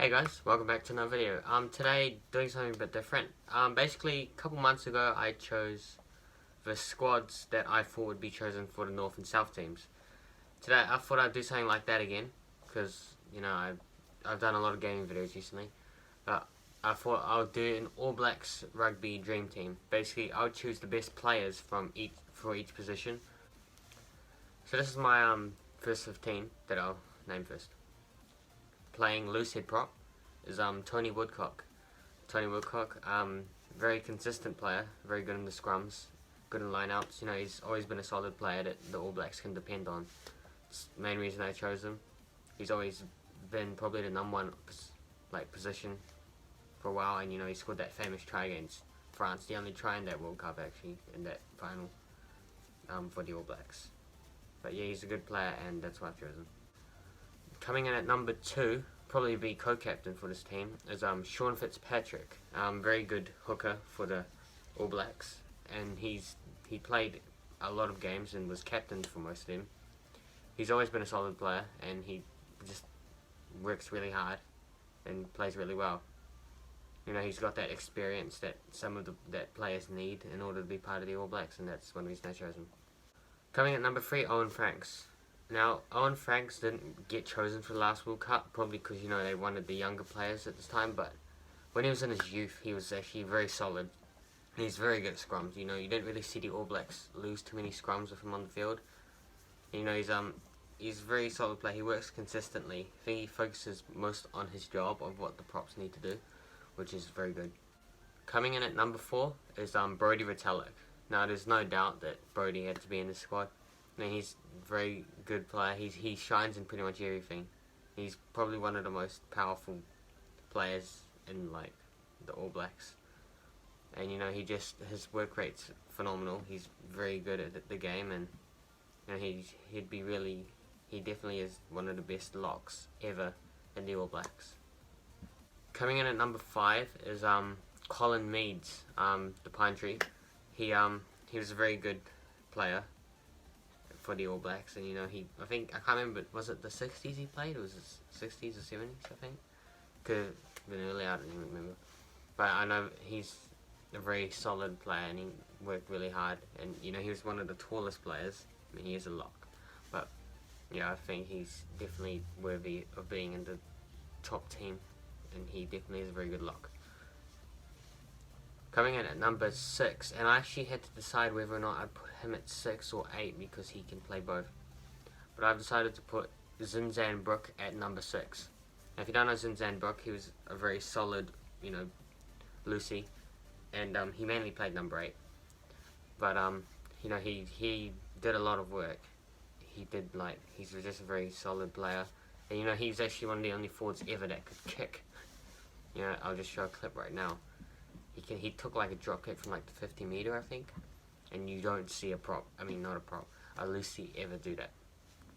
Hey guys, welcome back to another video. Today doing something a bit different. Basically a couple months ago I chose the squads that I thought would be chosen for the North and South teams. Today I thought I'd do something like that again, because you know I've done a lot of gaming videos recently. But I thought I would do an All Blacks rugby dream team. Basically I would choose the best players for each position. So this is my first 15 that I'll name first. Playing loose head prop is Tony Woodcock. Tony Woodcock, very consistent player, very good in the scrums, good in lineouts. You know, he's always been a solid player that the All Blacks can depend on. It's the main reason I chose him. He's always been probably the number one position for a while, and you know he scored that famous try against France, the only try in that World Cup actually, in that final for the All Blacks. But yeah, he's a good player, and that's why I've chosen. Coming in at number 2, probably be co-captain for this team, is Sean Fitzpatrick. Very good hooker for the All Blacks, and he played a lot of games and was captain for most of them. He's always been a solid player, and he just works really hard and plays really well. You know, he's got that experience that some of that players need in order to be part of the All Blacks, and that's one reason I chose him. Coming at number 3, Owen Franks. Now, Owen Franks didn't get chosen for the last World Cup, probably because, you know, they wanted the younger players at this time, but when he was in his youth, he was actually very solid. He's very good at scrums. You know, you didn't really see the All Blacks lose too many scrums with him on the field. You know, he's a very solid player. He works consistently. I think he focuses most on his job of what the props need to do, which is very good. Coming in at number 4 is Brodie Retallick. Now, there's no doubt that Brodie had to be in the squad. I mean, he's a very good player. He shines in pretty much everything. He's probably one of the most powerful players in the All Blacks. And you know, his work rate's phenomenal. He's very good at the game, and you know, he definitely is one of the best locks ever in the All Blacks. Coming in at number 5 is Colin Meads, the Pine Tree. He was a very good player for the All Blacks, and you know, I can't remember, was it the 60s he played, or was it 60s or 70s, I think? Could have been early, I don't even remember. But I know he's a very solid player, and he worked really hard, and you know, he was one of the tallest players. I mean, he is a lock, but yeah, I think he's definitely worthy of being in the top team, and he definitely is a very good lock. Coming in at number 6, and I actually had to decide whether or not I'd put him at 6 or 8 because he can play both. But I've decided to put Zinzan Brooke at number 6. Now, if you don't know Zinzan Brooke, he was a very solid, you know, loosey, and he mainly played number 8. But you know, he did a lot of work. He's just a very solid player, and you know, he's actually one of the only forwards ever that could kick. You know, I'll just show a clip right now. He took like a drop kick from like the 50 meter, I think, and you don't see a loosey ever do that.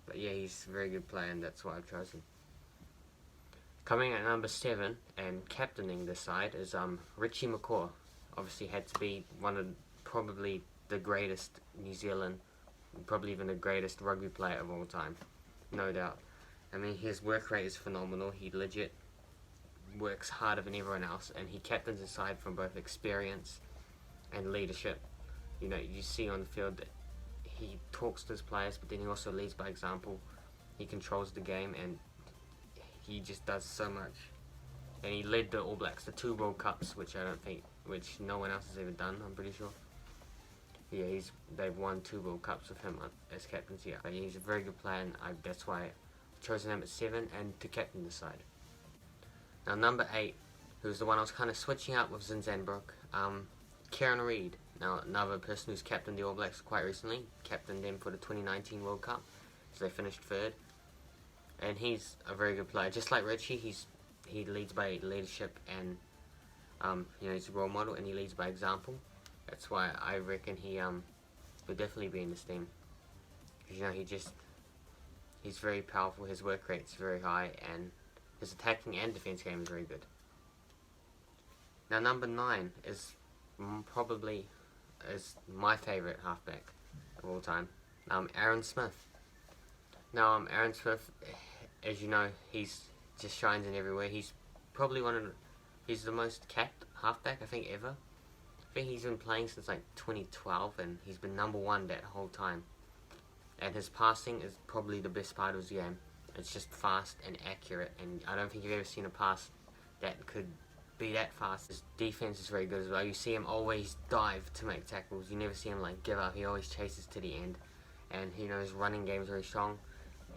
But yeah, he's a very good player, and that's why I've chosen. Coming at number 7 and captaining this side is Richie McCaw. Obviously had to be one of probably the greatest New Zealand, probably even the greatest rugby player of all time, no doubt. I mean, his work rate is phenomenal. He legit works harder than everyone else, and he captains his side from both experience and leadership. You know, you see on the field that he talks to his players, but then he also leads by example. He controls the game, and he just does so much. And he led the All Blacks to 2 World Cups, which no one else has ever done, I'm pretty sure. Yeah, they've won 2 World Cups with him as captains here. But yeah, he's a very good player, and that's why I've chosen him at 7 and to captain the side. Now, number 8, who's the one I was kind of switching up with Zinzan Brooke, Kieran Reid. Now, another person who's captained the All Blacks quite recently, captained them for the 2019 World Cup, so they finished 3rd. And he's a very good player. Just like Richie, he leads by leadership, and you know, he's a role model, and he leads by example. That's why I reckon he would definitely be in this team. Because you know, he's very powerful. His work rate's very high, and his attacking and defense game is very good. Now, number 9 is probably my favorite halfback of all time, Aaron Smith. Now, Aaron Smith, as you know, he's just shines in everywhere. He's probably he's the most capped halfback I think ever. I think he's been playing since like 2012, and he's been #1 that whole time. And his passing is probably the best part of his game. It's just fast and accurate, and I don't think you've ever seen a pass that could be that fast. His defense is very good as well. You see him always dive to make tackles. You never see him like give up. He always chases to the end, and his running game is very strong.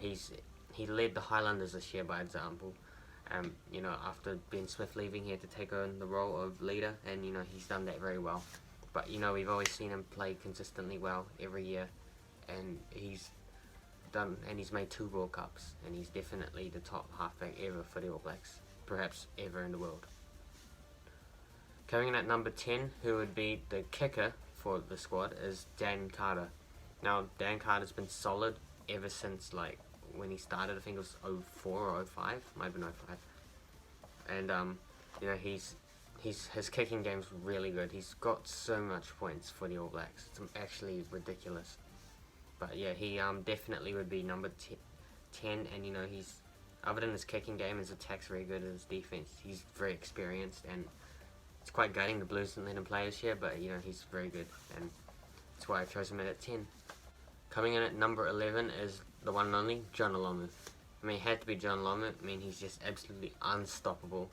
He led the Highlanders this year by example. After Ben Smith leaving, he had to take on the role of leader, and he's done that very well. But we've always seen him play consistently well every year, and he's made 2 World Cups, and he's definitely the top halfback ever for the All Blacks, perhaps ever in the world. Coming in at number 10, who would be the kicker for the squad, is Dan Carter. Now, Dan Carter's been solid ever since when he started. I think it was 04 or 05, might have been 05. And his kicking game's really good. He's got so much points for the All Blacks. It's actually ridiculous. But yeah, he definitely would be number 10, and he's, other than his kicking game, his attack's very good, and his defense, he's very experienced, and it's quite gutting the Blues didn't let him play this year, but he's very good, and that's why I chose him at 10. Coming in at number 11 is the one and only John Alomu. I mean, it had to be John Alomu. I mean, he's just absolutely unstoppable,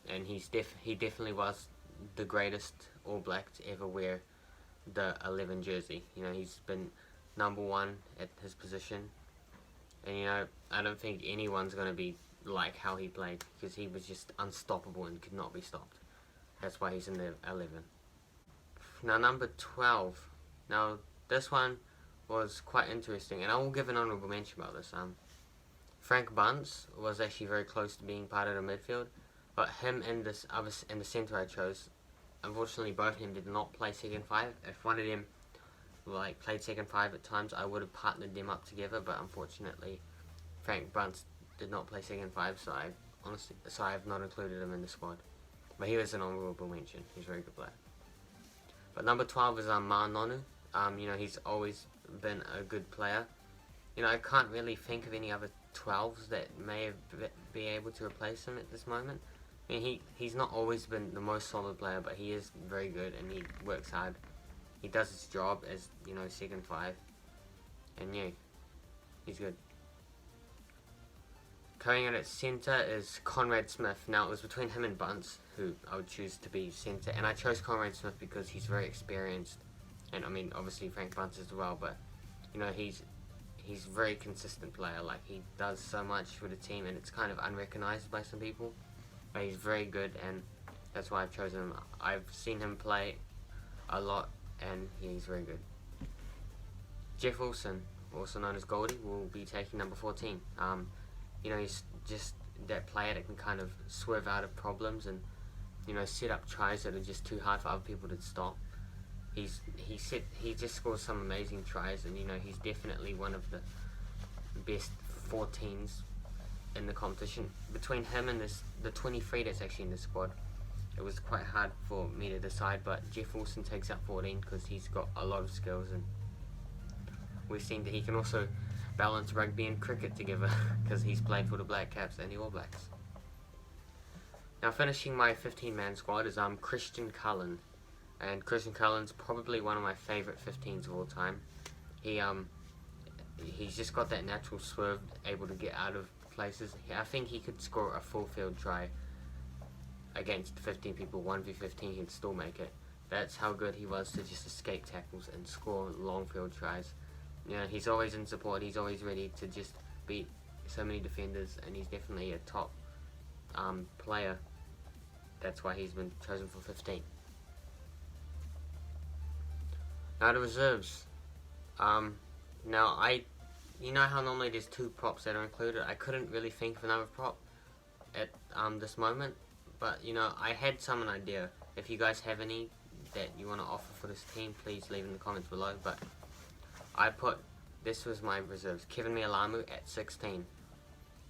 and he definitely was the greatest All Black to ever wear the 11 jersey. He's been #1 at his position, and I don't think anyone's going to be like how he played, because he was just unstoppable and could not be stopped. That's why he's in the 11. Now, number 12. Now, this one was quite interesting, and I will give an honourable mention about this. Frank Bunce was actually very close to being part of the midfield, but him and the centre I chose, unfortunately both of them did not play second 5. If one of them played second 5 at times, I would have partnered them up together, but unfortunately Frank Bunce did not play second 5, so I have not included him in the squad. But he was an honourable mention. He's a very good player. But number 12 is Ma Nonu. He's always been a good player. I can't really think of any other 12s that may be able to replace him at this moment. I mean, he's not always been the most solid player, but he is very good, and he works hard. He does his job as, second 5. And yeah, he's good. Coming in at centre is Conrad Smith. Now, it was between him and Bunce, who I would choose to be centre. And I chose Conrad Smith because he's very experienced. And, I mean, obviously Frank Bunce as well. But, he's a very consistent player. He does so much for the team, and it's kind of unrecognised by some people. But he's very good, and that's why I've chosen him. I've seen him play a lot, and yeah, he's very good. Jeff Wilson, also known as Goldie, will be taking number 14. He's just that player that can kind of swerve out of problems and, set up tries that are just too hard for other people to stop. He just scores some amazing tries, and he's definitely one of the best 14s in the competition. Between him and the 23 that's actually in the squad, it was quite hard for me to decide, but Jeff Wilson takes out 14 because he's got a lot of skills, and we've seen that he can also balance rugby and cricket together because he's played for the Black Caps and the All Blacks. Now, finishing my 15-man squad is Christian Cullen, and Christian Cullen's probably one of my favourite 15s of all time. He's just got that natural swerve, able to get out of places. I think he could score a full field try against 15 people, 1v15, he'd still make it. That's how good he was to just escape tackles and score long field tries. He's always in support, he's always ready to just beat so many defenders, and he's definitely a top player. That's why he's been chosen for 15. Now the reserves. Now you know how normally there's 2 props that are included? I couldn't really think of another prop at this moment, but I had an idea. If you guys have any that you want to offer for this team, please leave in the comments below. But this was my reserves: Kevin Mialamu at 16,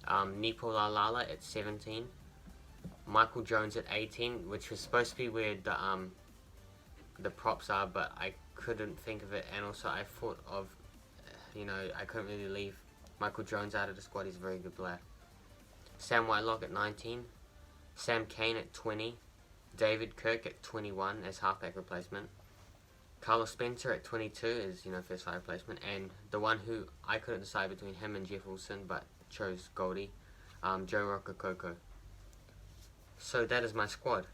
Nipo Lalala at 17, Michael Jones at 18, which was supposed to be where the props are, but I couldn't think of it, and also I thought of, I couldn't really leave Michael Jones out of the squad. He's a very good player. Sam Whitelock at 19, Sam Cane at 20, David Kirk at 21 as halfback replacement, Carlos Spencer at 22 as, first five replacement, and the one who I couldn't decide between him and Jeff Wilson but chose Goldie, Joe Rokokoko. So that is my squad.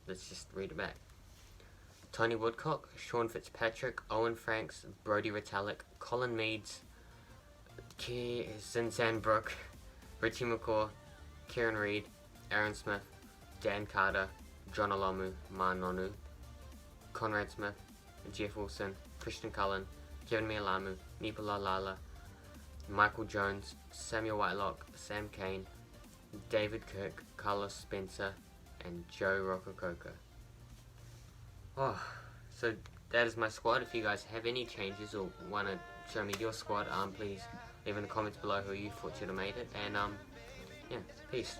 Let's just read it back. Tony Woodcock, Sean Fitzpatrick, Owen Franks, Brodie Retallick, Colin Meads, Zinzan Brook, Richie McCaw, Kieran Reid, Aaron Smith, Dan Carter, John Olomu, Ma Nonu, Conrad Smith, Jeff Wilson, Christian Cullen, Kevin Mialamu, Nipala Lala, Michael Jones, Samuel Whitelock, Sam Cane, David Kirk, Carlos Spencer, and Joe Rokokoko. Oh, so that is my squad. If you guys have any changes or want to show me your squad, please leave in the comments below who you thought should have made it. And yeah, peace.